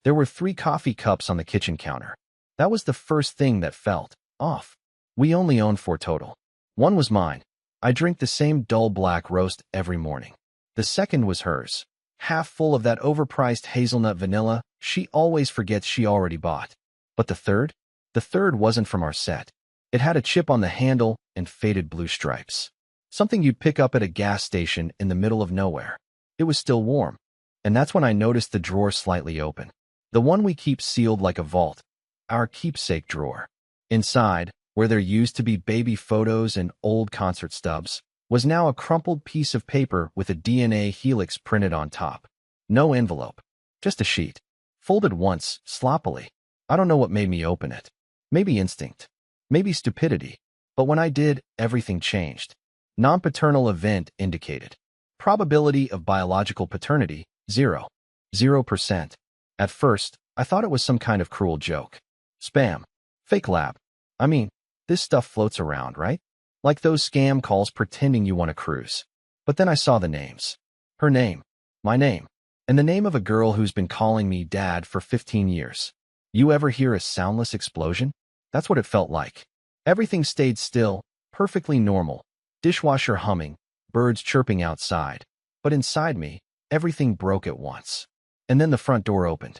There were 3 coffee cups on the kitchen counter. That was the first thing that felt off. We only owned 4 total. One was mine. I drink the same dull black roast every morning. The second was hers, half full of that overpriced hazelnut vanilla she always forgets she already bought. But the third? The third wasn't from our set. It had a chip on the handle and faded blue stripes. Something you'd pick up at a gas station in the middle of nowhere. It was still warm. And that's when I noticed the drawer slightly open. The one we keep sealed like a vault. Our keepsake drawer. Inside, where there used to be baby photos and old concert stubs, was now a crumpled piece of paper with a DNA helix printed on top. No envelope. Just a sheet. Folded once, sloppily. I don't know what made me open it. Maybe instinct. Maybe stupidity. But when I did, everything changed. Non-paternal event indicated. Probability of biological paternity, 0. 0%. At first, I thought it was some kind of cruel joke. Spam. Fake lab. I mean, this stuff floats around, right? Like those scam calls pretending you want a cruise. But then I saw the names. Her name. My name. And the name of a girl who's been calling me dad for 15 years. You ever hear a soundless explosion? That's what it felt like. Everything stayed still, perfectly normal. Dishwasher humming, birds chirping outside. But inside me, everything broke at once. And then the front door opened.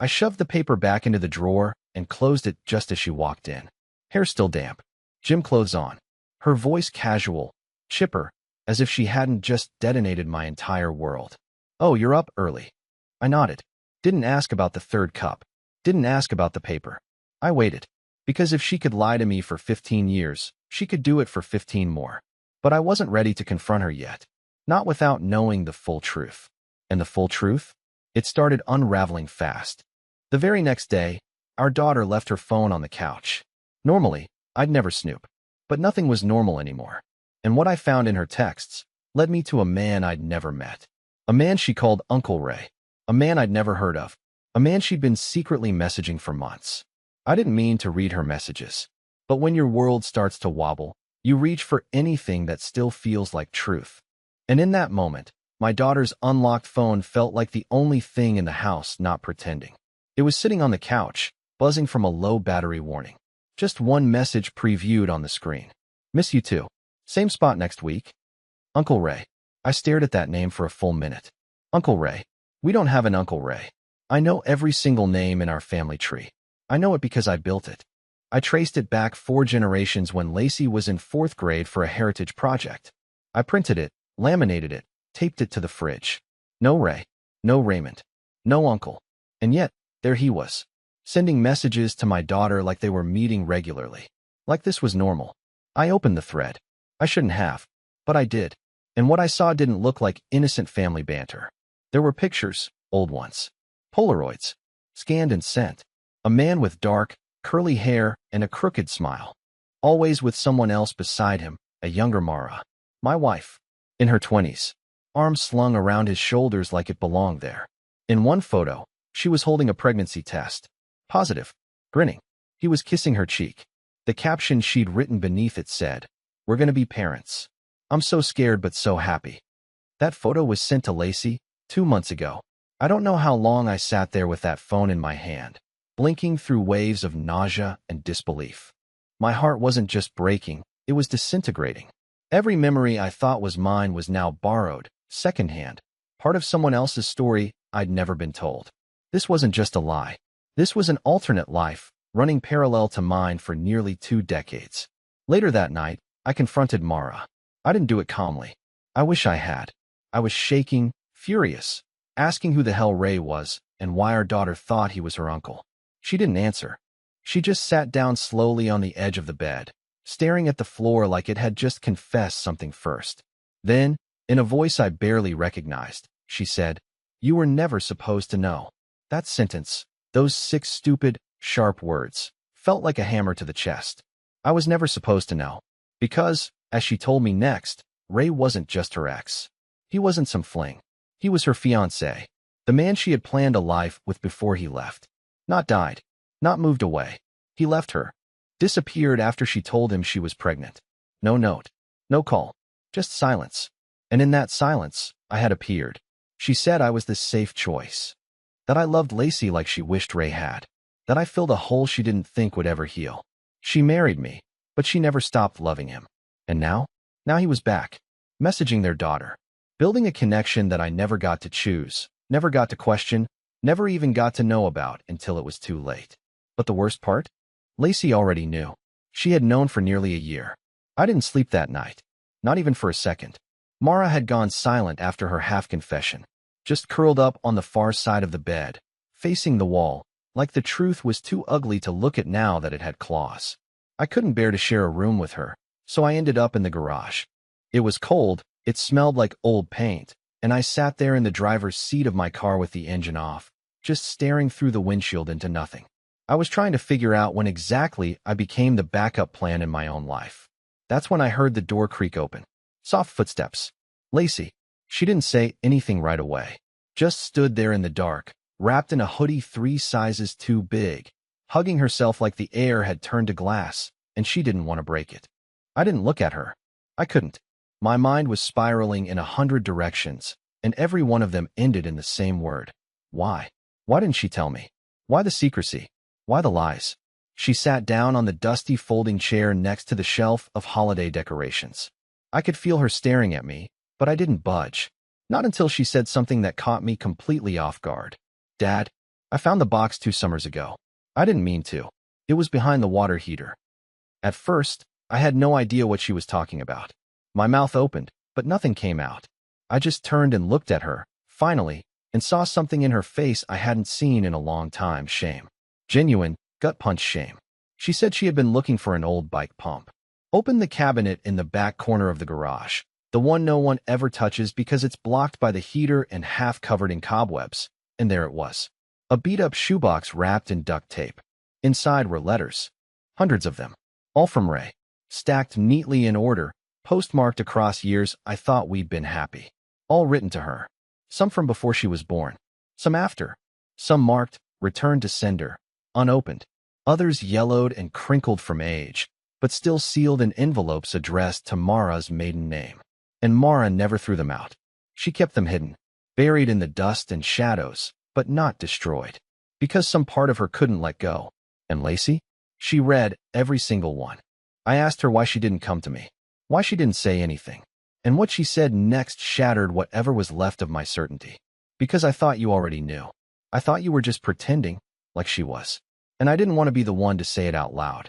I shoved the paper back into the drawer and closed it just as she walked in. Hair still damp. Gym clothes on. Her voice casual, chipper, as if she hadn't just detonated my entire world. Oh, you're up early. I nodded. Didn't ask about the third cup. Didn't ask about the paper. I waited. Because if she could lie to me for 15 years, she could do it for 15 more. But I wasn't ready to confront her yet. Not without knowing the full truth. And the full truth? It started unraveling fast. The very next day, our daughter left her phone on the couch. Normally, I'd never snoop. But nothing was normal anymore. And what I found in her texts led me to a man I'd never met. A man she called Uncle Ray. A man I'd never heard of. A man she'd been secretly messaging for months. I didn't mean to read her messages. But when your world starts to wobble, you reach for anything that still feels like truth. And in that moment, my daughter's unlocked phone felt like the only thing in the house not pretending. It was sitting on the couch, buzzing from a low battery warning. Just one message previewed on the screen. Miss you too. Same spot next week. Uncle Ray. I stared at that name for a full minute. Uncle Ray. We don't have an Uncle Ray. I know every single name in our family tree. I know it because I built it. I traced it back 4 generations when Lacey was in 4th grade for a heritage project. I printed it, laminated it, taped it to the fridge. No Ray. No Raymond. No uncle. And yet, there he was. Sending messages to my daughter like they were meeting regularly. Like this was normal. I opened the thread. I shouldn't have. But I did. And what I saw didn't look like innocent family banter. There were pictures, old ones. Polaroids. Scanned and sent. A man with dark, curly hair and a crooked smile. Always with someone else beside him, a younger Mara. My wife. In her 20s. Arms slung around his shoulders like it belonged there. In one photo, she was holding a pregnancy test. Positive. Grinning. He was kissing her cheek. The caption she'd written beneath it said, "We're gonna be parents. I'm so scared but so happy." That photo was sent to Lacey 2 months ago. I don't know how long I sat there with that phone in my hand, blinking through waves of nausea and disbelief. My heart wasn't just breaking, it was disintegrating. Every memory I thought was mine was now borrowed, secondhand, part of someone else's story I'd never been told. This wasn't just a lie. This was an alternate life, running parallel to mine for nearly 2 decades. Later that night, I confronted Mara. I didn't do it calmly. I wish I had. I was shaking, furious, asking who the hell Ray was and why our daughter thought he was her uncle. She didn't answer. She just sat down slowly on the edge of the bed, staring at the floor like it had just confessed something first. Then, in a voice I barely recognized, she said, "You were never supposed to know." That sentence, those 6 stupid, sharp words, felt like a hammer to the chest. I was never supposed to know. Because, as she told me next, Ray wasn't just her ex. He wasn't some fling. He was her fiancé, the man she had planned a life with before he left. Not died. Not moved away. He left her. Disappeared after she told him she was pregnant. No note. No call. Just silence. And in that silence, I had appeared. She said I was the safe choice. that I loved Lacey like she wished Ray had, that I filled a hole she didn't think would ever heal. She married me, but she never stopped loving him. And now? Now he was back, messaging their daughter, building a connection that I never got to choose, never got to question, never even got to know about until it was too late. But the worst part? Lacey already knew. She had known for nearly a year. I didn't sleep that night, not even for a second. Mara had gone silent after her half-confession, just curled up on the far side of the bed, facing the wall, like the truth was too ugly to look at now that it had claws. I couldn't bear to share a room with her, so I ended up in the garage. It was cold, it smelled like old paint, and I sat there in the driver's seat of my car with the engine off, just staring through the windshield into nothing. I was trying to figure out when exactly I became the backup plan in my own life. That's when I heard the door creak open. Soft footsteps. Lacey. She didn't say anything right away. Just stood there in the dark, wrapped in a hoodie 3 sizes too big, hugging herself like the air had turned to glass, and she didn't want to break it. I didn't look at her. I couldn't. My mind was spiraling in 100 directions, and every one of them ended in the same word. Why? Why didn't she tell me? Why the secrecy? Why the lies? She sat down on the dusty folding chair next to the shelf of holiday decorations. I could feel her staring at me, but I didn't budge. Not until she said something that caught me completely off guard. Dad, I found the box 2 summers ago. I didn't mean to. It was behind the water heater. At first, I had no idea what she was talking about. My mouth opened, but nothing came out. I just turned and looked at her, finally, and saw something in her face I hadn't seen in a long time. Shame. Genuine, gut-punch shame. She said she had been looking for an old bike pump. Opened the cabinet in the back corner of the garage, the one no one ever touches because it's blocked by the heater and half covered in cobwebs, and there it was. A beat-up shoebox wrapped in duct tape. Inside were letters. Hundreds of them. All from Ray. Stacked neatly in order, postmarked across years I thought we'd been happy. All written to her. Some from before she was born. Some after. Some marked, returned to sender, unopened. Others yellowed and crinkled from age, but still sealed in envelopes addressed to Mara's maiden name. And Mara never threw them out. She kept them hidden, buried in the dust and shadows, but not destroyed. Because some part of her couldn't let go. And Lacey? She read every single one. I asked her why she didn't come to me, why she didn't say anything. And what she said next shattered whatever was left of my certainty. Because I thought you already knew. I thought you were just pretending, like she was. And I didn't want to be the one to say it out loud.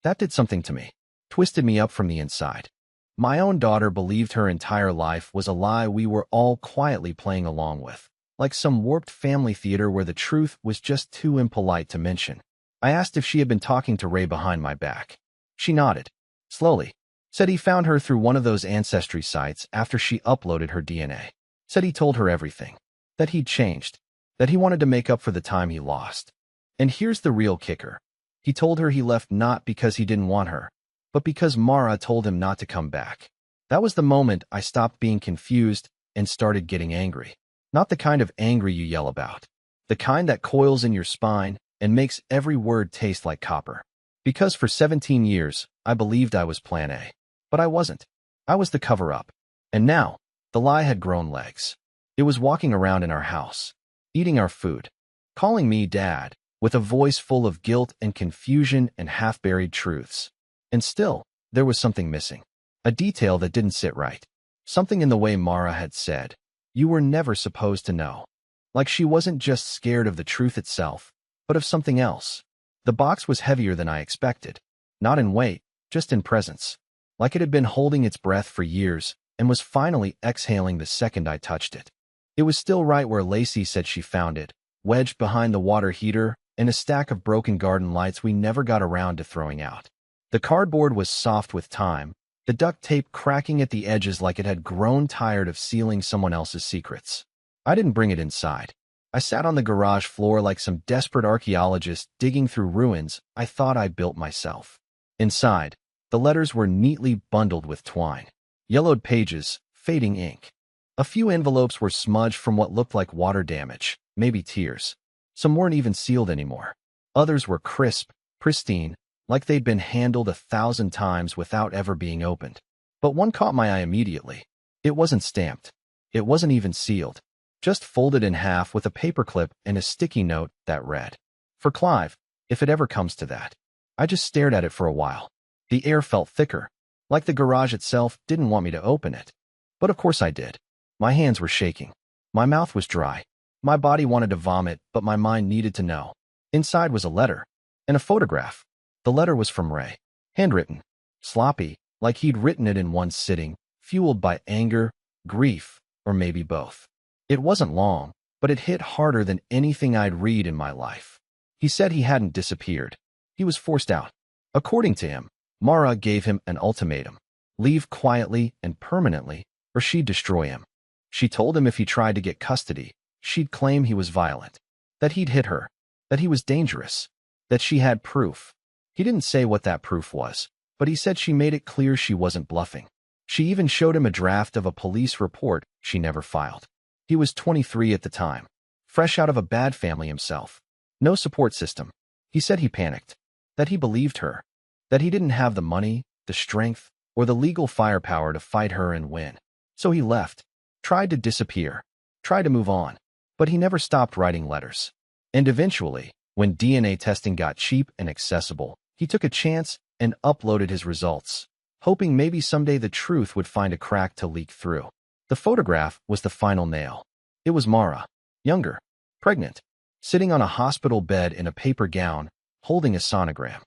That did something to me, twisted me up from the inside. My own daughter believed her entire life was a lie we were all quietly playing along with, like some warped family theater where the truth was just too impolite to mention. I asked if she had been talking to Ray behind my back. She nodded, slowly, said he found her through one of those ancestry sites after she uploaded her DNA. Said he told her everything, that he'd changed, that he wanted to make up for the time he lost. And here's the real kicker. He told her he left not because he didn't want her, but because Mara told him not to come back. That was the moment I stopped being confused and started getting angry. Not the kind of angry you yell about. The kind that coils in your spine and makes every word taste like copper. Because for 17 years, I believed I was Plan A. But I wasn't. I was the cover-up. And now, the lie had grown legs. It was walking around in our house, eating our food, calling me Dad, with a voice full of guilt and confusion and half-buried truths. And still, there was something missing. A detail that didn't sit right. Something in the way Mara had said, "You were never supposed to know." Like she wasn't just scared of the truth itself, but of something else. The box was heavier than I expected. Not in weight, just in presence. Like it had been holding its breath for years and was finally exhaling the second I touched it. It was still right where Lacey said she found it, wedged behind the water heater and a stack of broken garden lights we never got around to throwing out. The cardboard was soft with time, the duct tape cracking at the edges like it had grown tired of sealing someone else's secrets. I didn't bring it inside. I sat on the garage floor like some desperate archaeologist digging through ruins I thought I built myself. Inside, the letters were neatly bundled with twine. Yellowed pages, fading ink. A few envelopes were smudged from what looked like water damage, maybe tears. Some weren't even sealed anymore. Others were crisp, pristine, like they'd been handled 1,000 times without ever being opened. But one caught my eye immediately. It wasn't stamped. It wasn't even sealed. just folded in half with a paperclip and a sticky note that read, "For Clive, if it ever comes to that." I just stared at it for a while. The air felt thicker, like the garage itself didn't want me to open it. But of course I did. My hands were shaking. My mouth was dry. My body wanted to vomit, but my mind needed to know. Inside was a letter and a photograph. The letter was from Ray. Handwritten. Sloppy, like he'd written it in one sitting, fueled by anger, grief, or maybe both. It wasn't long, but it hit harder than anything I'd read in my life. He said he hadn't disappeared. He was forced out. According to him, Mara gave him an ultimatum. Leave quietly and permanently, or she'd destroy him. She told him if he tried to get custody, she'd claim he was violent, that he'd hit her, that he was dangerous, that she had proof. He didn't say what that proof was, but he said she made it clear she wasn't bluffing. She even showed him a draft of a police report she never filed. He was 23 at the time, fresh out of a bad family himself. No support system. He said he panicked, that he believed her, that he didn't have the money, the strength, or the legal firepower to fight her and win. So he left, tried to disappear, tried to move on, but he never stopped writing letters. And eventually, when DNA testing got cheap and accessible, he took a chance and uploaded his results, hoping maybe someday the truth would find a crack to leak through. The photograph was the final nail. It was Mara, younger, pregnant, sitting on a hospital bed in a paper gown, holding a sonogram.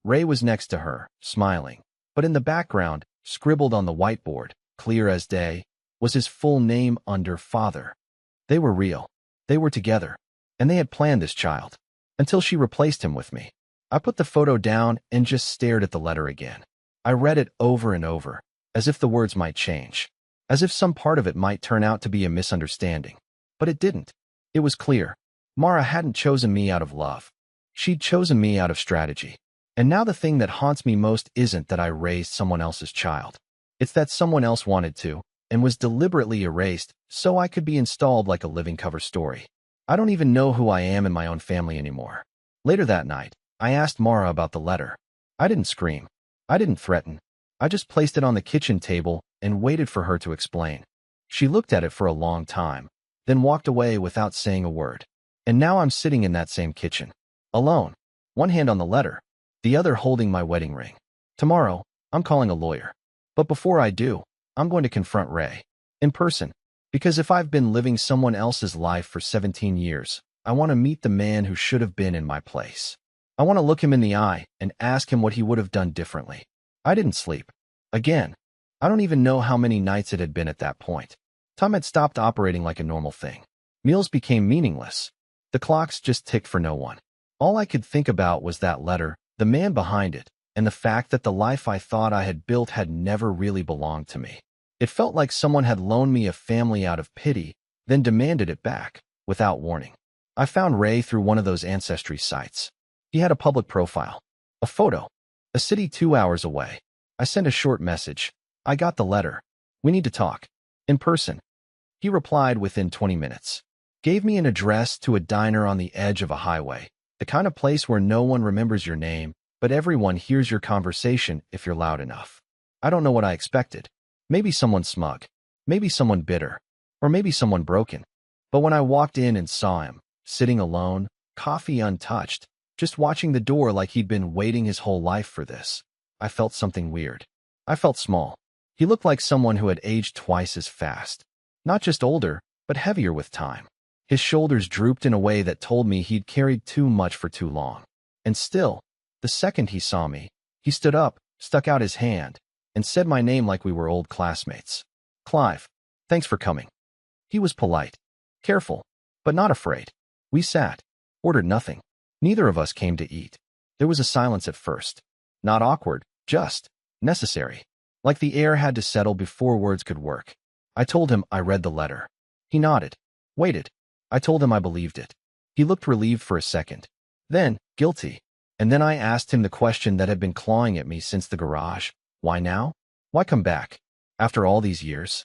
Ray was next to her, smiling, but in the background, scribbled on the whiteboard, clear as day, was his full name under father. They were real. They were together, and they had planned this child. Until she replaced him with me. I put the photo down and just stared at the letter again. I read it over and over, as if the words might change, as if some part of it might turn out to be a misunderstanding. But it didn't. It was clear. Mara hadn't chosen me out of love. She'd chosen me out of strategy. And now the thing that haunts me most isn't that I raised someone else's child. It's that someone else wanted to, and was deliberately erased so I could be installed like a living cover story. I don't even know who I am in my own family anymore. Later that night, I asked Mara about the letter. I didn't scream. I didn't threaten. I just placed it on the kitchen table and waited for her to explain. She looked at it for a long time, then walked away without saying a word. And now I'm sitting in that same kitchen, alone, one hand on the letter, the other holding my wedding ring. Tomorrow, I'm calling a lawyer. But before I do, I'm going to confront Ray. In person. Because if I've been living someone else's life for 17 years, I want to meet the man who should have been in my place. I want to look him in the eye and ask him what he would have done differently. I didn't sleep. Again. I don't even know how many nights it had been at that point. Time had stopped operating like a normal thing. Meals became meaningless. The clocks just ticked for no one. All I could think about was that letter, the man behind it, and the fact that the life I thought I had built had never really belonged to me. It felt like someone had loaned me a family out of pity, then demanded it back, without warning. I found Ray through one of those ancestry sites. He had a public profile, a photo, a city 2 hours away. I sent a short message. I got the letter. We need to talk. In person. He replied within 20 minutes. Gave me an address to a diner on the edge of a highway, the kind of place where no one remembers your name, but everyone hears your conversation if you're loud enough. I don't know what I expected. Maybe someone smug, maybe someone bitter, or maybe someone broken. But when I walked in and saw him, sitting alone, coffee untouched, just watching the door like he'd been waiting his whole life for this, I felt something weird. I felt small. He looked like someone who had aged twice as fast. Not just older, but heavier with time. His shoulders drooped in a way that told me he'd carried too much for too long. And still, the second he saw me, he stood up, stuck out his hand, and said my name like we were old classmates. Clive, thanks for coming. He was polite, careful, but not afraid. We sat, ordered nothing. Neither of us came to eat. There was a silence at first. Not awkward, just necessary. Like the air had to settle before words could work. I told him I read the letter. He nodded, waited. I told him I believed it. He looked relieved for a second. Then, guilty. And then I asked him the question that had been clawing at me since the garage. Why now? Why come back? After all these years?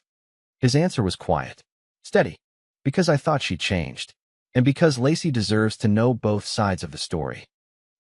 His answer was quiet, steady. Because I thought she changed. And because Lacey deserves to know both sides of the story.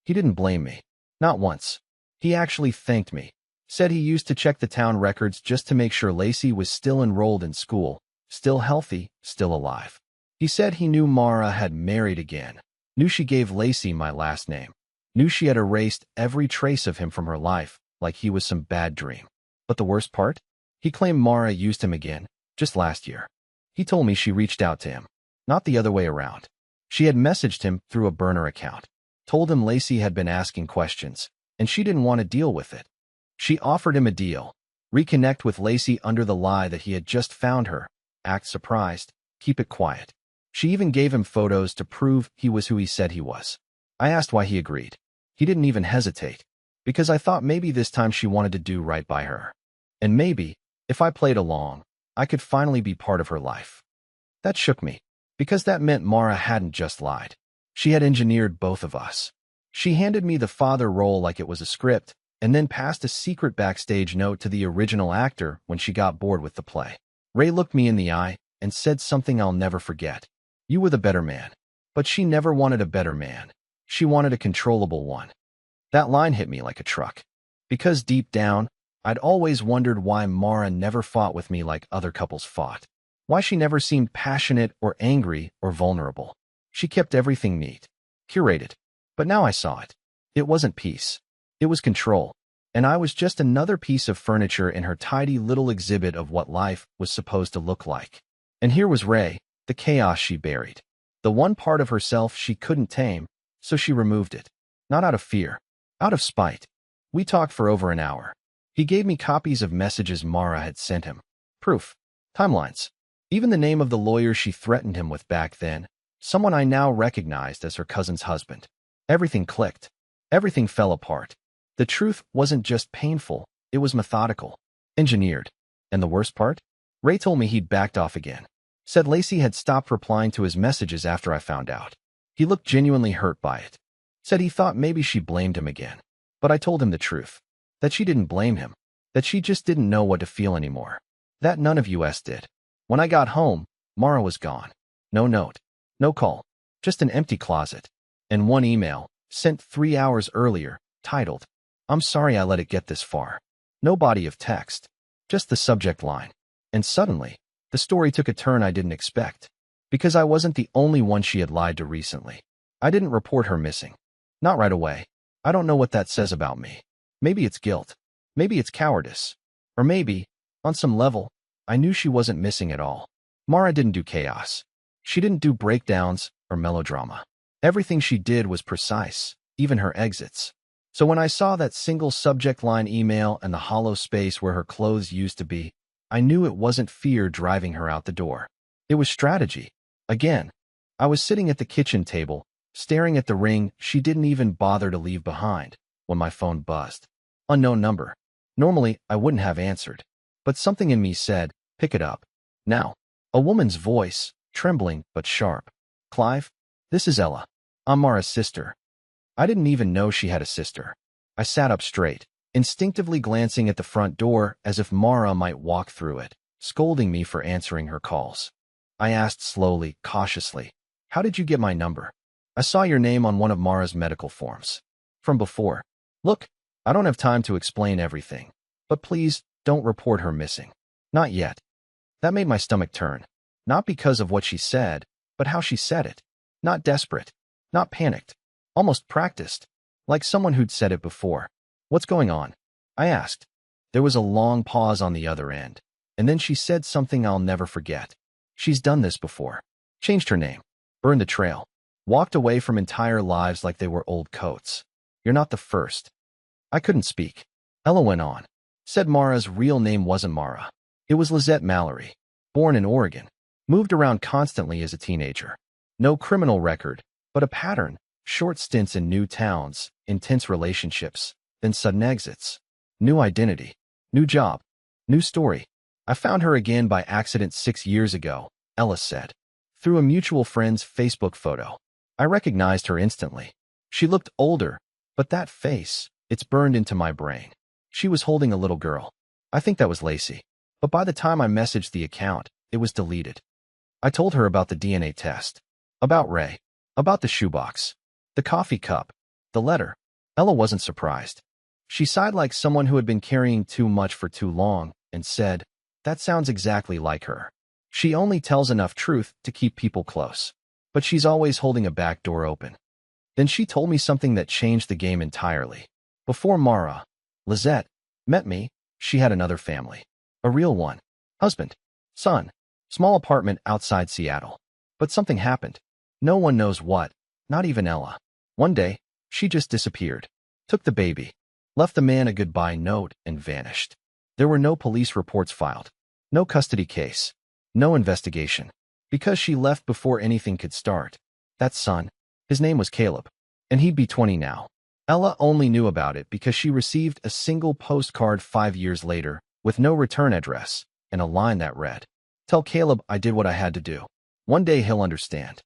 He didn't blame me. Not once. He actually thanked me. Said he used to check the town records just to make sure Lacey was still enrolled in school, still healthy, still alive. He said he knew Mara had married again, knew she gave Lacey my last name, knew she had erased every trace of him from her life like he was some bad dream. But the worst part? He claimed Mara used him again, just last year. He told me she reached out to him, not the other way around. She had messaged him through a burner account, told him Lacey had been asking questions, and she didn't want to deal with it. She offered him a deal: reconnect with Lacey under the lie that he had just found her, act surprised, keep it quiet. She even gave him photos to prove he was who he said he was. I asked why he agreed. He didn't even hesitate, because I thought maybe this time she wanted to do right by her. And maybe, if I played along, I could finally be part of her life. That shook me, because that meant Mara hadn't just lied. She had engineered both of us. She handed me the father role like it was a script, and then passed a secret backstage note to the original actor when she got bored with the play. Ray looked me in the eye and said something I'll never forget. You were the better man. But she never wanted a better man. She wanted a controllable one. That line hit me like a truck. Because deep down, I'd always wondered why Mara never fought with me like other couples fought. Why she never seemed passionate or angry or vulnerable. She kept everything neat, curated. But now I saw it. It wasn't peace. It was control. And I was just another piece of furniture in her tidy little exhibit of what life was supposed to look like. And here was Ray, the chaos she buried. The one part of herself she couldn't tame, so she removed it. Not out of fear, out of spite. We talked for over an hour. He gave me copies of messages Mara had sent him. Proof. Timelines. Even the name of the lawyer she threatened him with back then, someone I now recognized as her cousin's husband. Everything clicked. Everything fell apart. The truth wasn't just painful, it was methodical. Engineered. And the worst part? Ray told me he'd backed off again. Said Lacey had stopped replying to his messages after I found out. He looked genuinely hurt by it. Said he thought maybe she blamed him again. But I told him the truth. That she didn't blame him. That she just didn't know what to feel anymore. That none of us did. When I got home, Mara was gone. No note. No call. Just an empty closet. And one email, sent 3 hours earlier, titled, "I'm sorry I let it get this far." No body of text. Just the subject line. And suddenly, the story took a turn I didn't expect. Because I wasn't the only one she had lied to recently. I didn't report her missing. Not right away. I don't know what that says about me. Maybe it's guilt. Maybe it's cowardice. Or maybe, on some level, I knew she wasn't missing at all. Mara didn't do chaos. She didn't do breakdowns or melodrama. Everything she did was precise, even her exits. So when I saw that single subject line email and the hollow space where her clothes used to be, I knew it wasn't fear driving her out the door. It was strategy. Again, I was sitting at the kitchen table, staring at the ring she didn't even bother to leave behind, when my phone buzzed. Unknown number. Normally, I wouldn't have answered. But something in me said, pick it up. Now. A woman's voice, trembling but sharp. "Clive, this is Ella. I'm Mara's sister." I didn't even know she had a sister. I sat up straight, instinctively glancing at the front door as if Mara might walk through it, scolding me for answering her calls. I asked slowly, cautiously, "How did you get my number?" "I saw your name on one of Mara's medical forms. From before." "Look, I don't have time to explain everything. But please, don't report her missing. Not yet." That made my stomach turn. Not because of what she said, but how she said it. Not desperate. Not panicked. Almost practiced. Like someone who'd said it before. "What's going on?" I asked. There was a long pause on the other end. And then she said something I'll never forget. She's done this before. Changed her name. Burned the trail. Walked away from entire lives like they were old coats. You're not the first. I couldn't speak. Ella went on. Said Mara's real name wasn't Mara. It was Lizette Mallory. Born in Oregon. Moved around constantly as a teenager. No criminal record, but a pattern. Short stints in new towns, intense relationships, then sudden exits. New identity. New job. New story. I found her again by accident 6 years ago, Ella said. Through a mutual friend's Facebook photo. I recognized her instantly. She looked older, but that face, it's burned into my brain. She was holding a little girl. I think that was Lacey. But by the time I messaged the account, it was deleted. I told her about the DNA test. About Ray. About the shoebox. The coffee cup. The letter. Ella wasn't surprised. She sighed like someone who had been carrying too much for too long and said, "That sounds exactly like her." She only tells enough truth to keep people close. But she's always holding a back door open. Then she told me something that changed the game entirely. Before Mara, Lizette, met me, she had another family. A real one. Husband. Son. Small apartment outside Seattle. But something happened. No one knows what, not even Ella. One day, she just disappeared. Took the baby. Left the man a goodbye note and vanished. There were no police reports filed. No custody case. No investigation. Because she left before anything could start. That son, his name was Caleb, and he'd be 20 now. Ella only knew about it because she received a single postcard 5 years later with no return address and a line that read, "Tell Caleb I did what I had to do. One day he'll understand."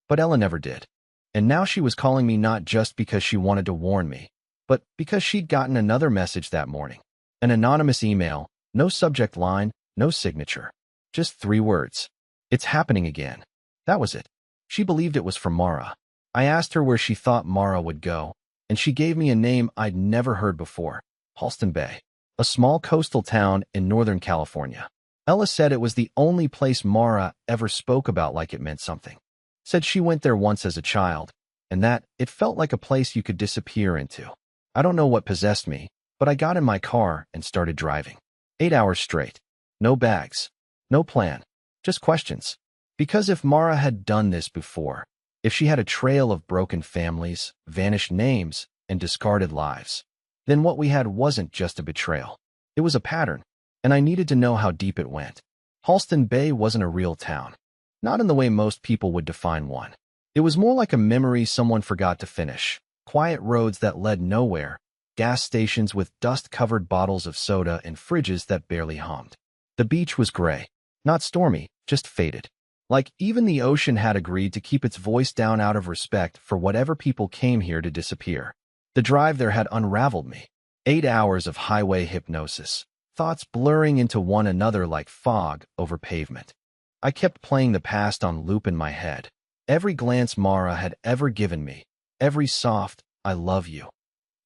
But Ella never did. And now she was calling me not just because she wanted to warn me, but because she'd gotten another message that morning. An anonymous email, no subject line, no signature. Just 3 words. "It's happening again." That was it. She believed it was from Mara. I asked her where she thought Mara would go, and she gave me a name I'd never heard before, Halston Bay, a small coastal town in Northern California. Ella said it was the only place Mara ever spoke about like it meant something. Said she went there once as a child, and that it felt like a place you could disappear into. I don't know what possessed me, but I got in my car and started driving. 8 hours straight. No bags. No plan. Just questions. Because if Mara had done this before, if she had a trail of broken families, vanished names, and discarded lives, then what we had wasn't just a betrayal. It was a pattern, and I needed to know how deep it went. Halston Bay wasn't a real town. Not in the way most people would define one. It was more like a memory someone forgot to finish. Quiet roads that led nowhere, gas stations with dust-covered bottles of soda and fridges that barely hummed. The beach was gray. Not stormy, just faded. Like even the ocean had agreed to keep its voice down out of respect for whatever people came here to disappear. The drive there had unraveled me. 8 hours of highway hypnosis, thoughts blurring into one another like fog over pavement. I kept playing the past on loop in my head. Every glance Mara had ever given me, every soft, "I love you,"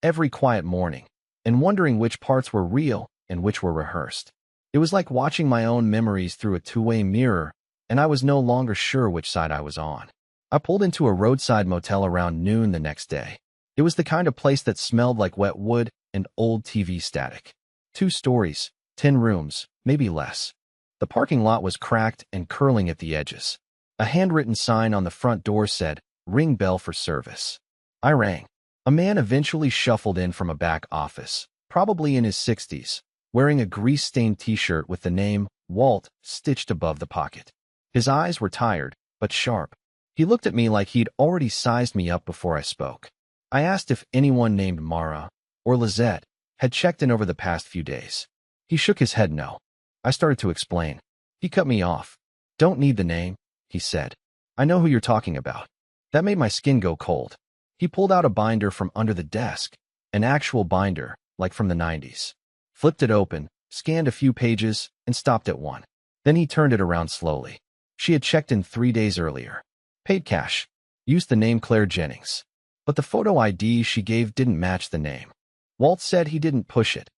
every quiet morning, and wondering which parts were real and which were rehearsed. It was like watching my own memories through a two-way mirror, and I was no longer sure which side I was on. I pulled into a roadside motel around noon the next day. It was the kind of place that smelled like wet wood and old TV static. 2 stories, 10 rooms, maybe less. The parking lot was cracked and curling at the edges. A handwritten sign on the front door said, "Ring bell for service." I rang. A man eventually shuffled in from a back office, probably in his 60s, wearing a grease-stained t-shirt with the name Walt stitched above the pocket. His eyes were tired, but sharp. He looked at me like he'd already sized me up before I spoke. I asked if anyone named Mara, or Lizette, had checked in over the past few days. He shook his head no. I started to explain. He cut me off. "Don't need the name," he said. "I know who you're talking about." That made my skin go cold. He pulled out a binder from under the desk, an actual binder, like from the 90s. Flipped it open, scanned a few pages, and stopped at one. Then he turned it around slowly. She had checked in 3 days earlier. Paid cash. Used the name Claire Jennings. But the photo ID she gave didn't match the name. Walt said he didn't push it.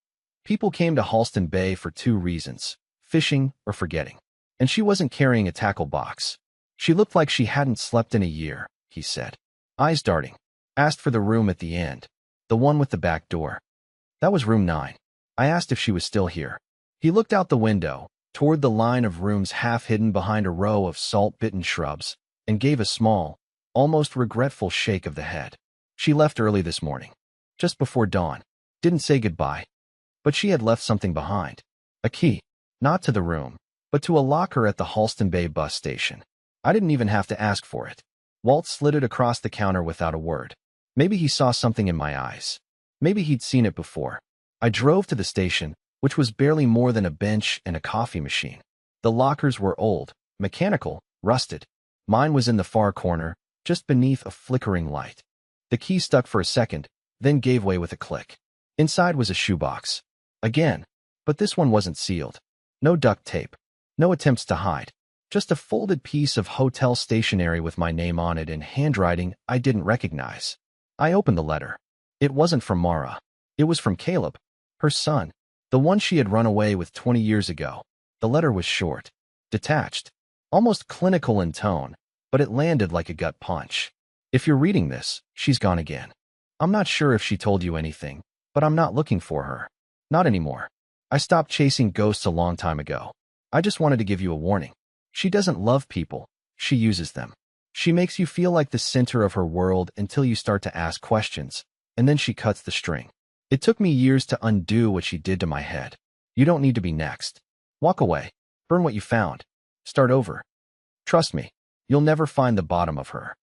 People came to Halston Bay for 2 reasons, fishing or forgetting. And she wasn't carrying a tackle box. She looked like she hadn't slept in a year, he said. Eyes darting. Asked for the room at the end. The one with the back door. That was room 9. I asked if she was still here. He looked out the window, toward the line of rooms half hidden behind a row of salt-bitten shrubs, and gave a small, almost regretful shake of the head. She left early this morning. Just before dawn. Didn't say goodbye. But she had left something behind. A key. Not to the room, but to a locker at the Halston Bay bus station. I didn't even have to ask for it. Walt slid it across the counter without a word. Maybe he saw something in my eyes. Maybe he'd seen it before. I drove to the station, which was barely more than a bench and a coffee machine. The lockers were old, mechanical, rusted. Mine was in the far corner, just beneath a flickering light. The key stuck for a second, then gave way with a click. Inside was a shoebox. Again, but this one wasn't sealed. No duct tape. No attempts to hide. Just a folded piece of hotel stationery with my name on it in handwriting I didn't recognize. I opened the letter. It wasn't from Mara. It was from Caleb, her son, the one she had run away with 20 years ago. The letter was short. detached, almost clinical in tone, but it landed like a gut punch. If you're reading this, she's gone again. I'm not sure if she told you anything, but I'm not looking for her. Not anymore. I stopped chasing ghosts a long time ago. I just wanted to give you a warning. She doesn't love people. She uses them. She makes you feel like the center of her world until you start to ask questions, and then she cuts the string. It took me years to undo what she did to my head. You don't need to be next. Walk away. Burn what you found. Start over. Trust me, you'll never find the bottom of her.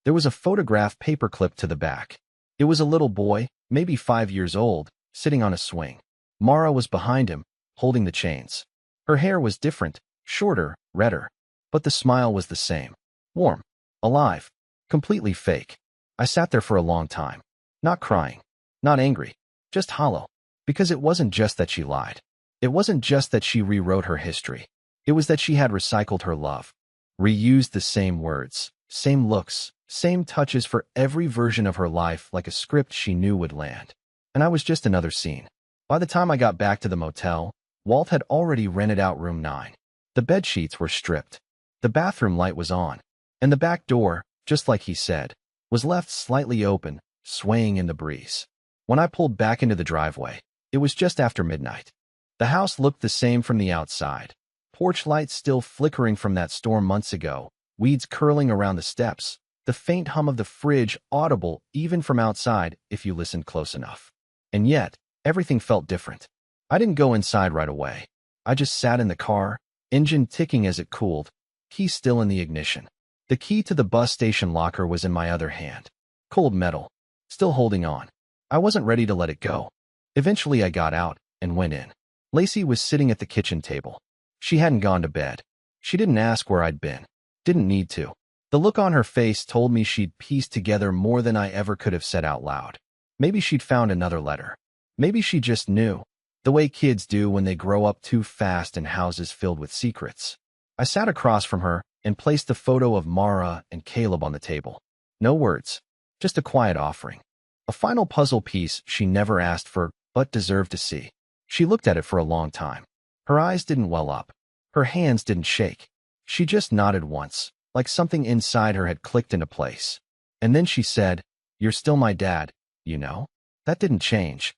There was a photograph paperclipped to the back. It was a little boy, maybe 5 years old, sitting on a swing. Mara was behind him, holding the chains. Her hair was different, shorter, redder, but the smile was the same. Warm, alive, completely fake. I sat there for a long time, not crying, not angry, just hollow, because it wasn't just that she lied. It wasn't just that she rewrote her history. It was that she had recycled her love, reused the same words, same looks, same touches for every version of her life like a script she knew would land. And I was just another scene. By the time I got back to the motel, Walt had already rented out room 9. The bedsheets were stripped. The bathroom light was on, and the back door, just like he said, was left slightly open, swaying in the breeze. When I pulled back into the driveway, it was just after midnight. The house looked the same from the outside. Porch lights still flickering from that storm months ago, weeds curling around the steps, the faint hum of the fridge audible even from outside if you listened close enough. And yet, everything felt different. I didn't go inside right away. I just sat in the car, engine ticking as it cooled, key still in the ignition. The key to the bus station locker was in my other hand. Cold metal, still holding on. I wasn't ready to let it go. Eventually I got out and went in. Lacey was sitting at the kitchen table. She hadn't gone to bed. She didn't ask where I'd been. Didn't need to. The look on her face told me she'd pieced together more than I ever could have said out loud. Maybe she'd found another letter. Maybe she just knew, the way kids do when they grow up too fast in houses filled with secrets. I sat across from her and placed the photo of Mara and Caleb on the table. No words, just a quiet offering. A final puzzle piece she never asked for, but deserved to see. She looked at it for a long time. Her eyes didn't well up. Her hands didn't shake. She just nodded once, like something inside her had clicked into place. And then she said, "You're still my dad, you know?" That didn't change.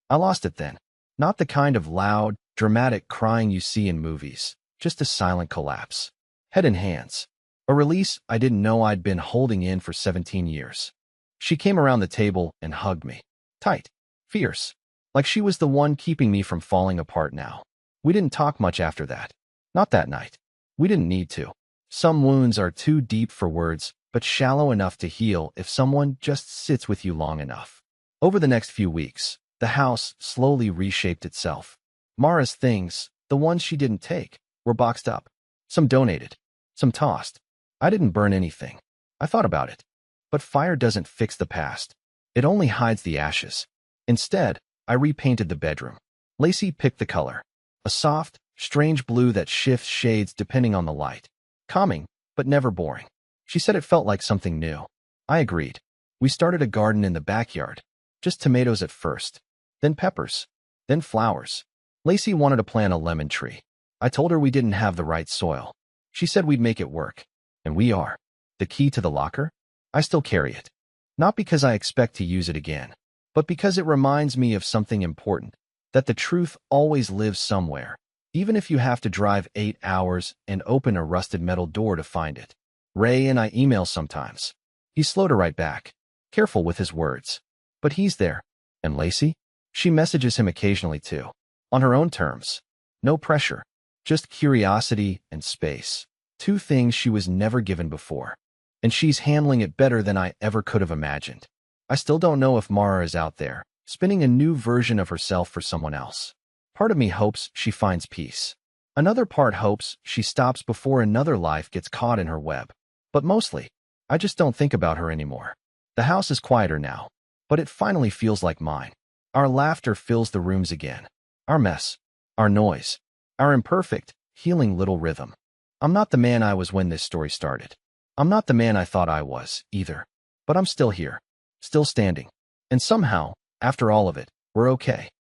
I lost it then. Not the kind of loud, dramatic crying you see in movies, just a silent collapse. Head in hands. A release I didn't know I'd been holding in for 17 years. She came around the table and hugged me. Tight. Fierce. Like she was the one keeping me from falling apart now. We didn't talk much after that. Not that night. We didn't need to. Some wounds are too deep for words, but shallow enough to heal if someone just sits with you long enough. Over the next few weeks, the house slowly reshaped itself. Mara's things, the ones she didn't take, were boxed up. Some donated. Some tossed. I didn't burn anything. I thought about it. But fire doesn't fix the past. It only hides the ashes. Instead, I repainted the bedroom. Lacey picked the color. A soft, strange blue that shifts shades depending on the light. Calming, but never boring. She said it felt like something new. I agreed. We started a garden in the backyard. Just tomatoes at first. Then peppers. Then flowers. Lacey wanted to plant a lemon tree. I told her we didn't have the right soil. She said we'd make it work. And we are. The key to the locker? I still carry it. Not because I expect to use it again, but because it reminds me of something important, that the truth always lives somewhere, even if you have to drive 8 hours and open a rusted metal door to find it. Ray and I email sometimes. He's slow to write back, careful with his words. But he's there. And Lacey? She messages him occasionally too. On her own terms. No pressure. Just curiosity and space. 2 things she was never given before. And she's handling it better than I ever could have imagined. I still don't know if Mara is out there, spinning a new version of herself for someone else. Part of me hopes she finds peace. Another part hopes she stops before another life gets caught in her web. But mostly, I just don't think about her anymore. The house is quieter now, but it finally feels like mine. Our laughter fills the rooms again. Our mess. Our noise. Our imperfect, healing little rhythm. I'm not the man I was when this story started. I'm not the man I thought I was, either. But I'm still here. Still standing. And somehow, after all of it, we're okay.